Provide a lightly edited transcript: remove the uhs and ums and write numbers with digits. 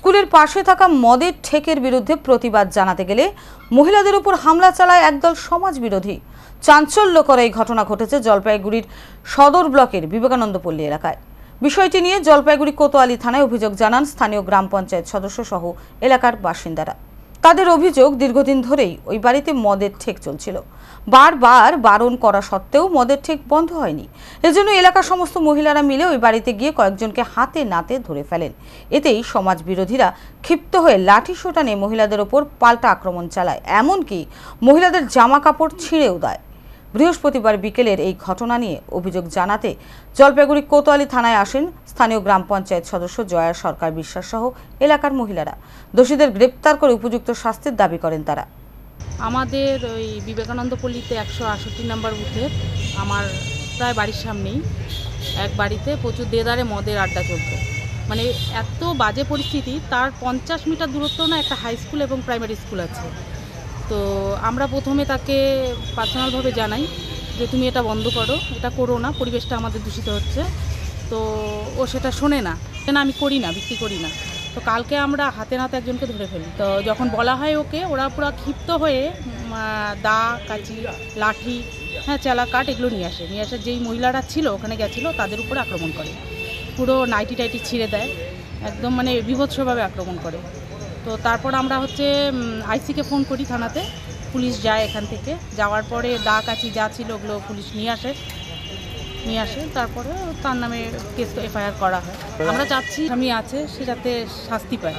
স্কুলের পাশে থাকা মদের ঠেকের বিরুদ্ধে প্রতিবাদ জানাতে গেলে মহিলাদের উপর হামলা চালায় একদল সমাজ বিরোধী। চাঞ্চল্যকর এই ঘটনা ঘটেছে জলপাইগুড়ির সদর ব্লকের বিবেকানন্দ পল্লী এলাকায়। বিষয়টি নিয়ে জলপাইগুড়ি কোতোয়ালি থানায় অভিযোগ জানান স্থানীয় গ্রাম পঞ্চায়েত সদস্য সহ এলাকার বাসিন্দারা। তাদের অভিযোগ, দীর্ঘদিন ধরেই ওই বাড়িতে মদের ঠেক চলছিল। বারবার বারণ করা সত্ত্বেও মদের ঠেক বন্ধ হয়নি। এজন্য এলাকার সমস্ত মহিলারা মিলে ওই বাড়িতে গিয়ে কয়েকজনকে হাতে নাতে ধরে ফেলেন। এতেই সমাজ বিরোধীরা ক্ষিপ্ত হয়ে লাঠি সোঁটা নিয়ে মহিলাদের ওপর পাল্টা আক্রমণ চালায়, এমনকি মহিলাদের জামা কাপড় ছিঁড়েও দেয়। বৃহস্পতিবার বিকেলের এই ঘটনা নিয়ে অভিযোগ জানাতে জলপাইগুড়ি কোতোয়ালি থানায় আসেন স্থানীয় গ্রাম পঞ্চায়েত সদস্য জয়া সরকার বিশ্বাস সহ এলাকার মহিলারা। দোষীদের গ্রেপ্তার করে উপযুক্ত শাস্তির দাবি করেন তারা। আমাদের ওই বিবেকানন্দ পল্লীতে 168 নম্বর বুথের আমার প্রায় বাড়ির সামনেই এক বাড়িতে প্রচুর দেদারে মদের আড্ডা চলত। মানে এত বাজে পরিস্থিতি, তার 50 মিটার দূরত্ব না একটা হাই স্কুল এবং প্রাইমারি স্কুল আছে। তো আমরা প্রথমে তাকে পার্সোনালভাবে জানাই যে তুমি এটা বন্ধ করো, এটা করো না, পরিবেশটা আমাদের দূষিত হচ্ছে। তো ও সেটা শোনে না, আমি করি না, বিক্রি করি না। তো কালকে আমরা হাতে নাতে একজনকে ধরে ফেলি। তো যখন বলা হয় ওকে, ওরা পুরো ক্ষিপ্ত হয়ে দা, কাঁচি, লাঠি, চেলা কাঠ এগুলো নিয়ে আসে। যেই মহিলারা ছিল ওখানে গেছিলো তাদের উপরে আক্রমণ করে, পুরো নাইটি টাইটি ছিঁড়ে দেয়, একদম মানে বিভৎসভাবে আক্রমণ করে। তো তারপর আমরা আইসিকে ফোন করি থানাতে, পুলিশ যায় এখান থেকে। যাওয়ার পরে দা, কাঁচি যা ছিল ওগুলো পুলিশ নিয়ে আসে। তারপরে তার নামে কেস এফআইআর করা হয়। আমরা চাচ্ছি আমি আছে সে যাতে শাস্তি পায়।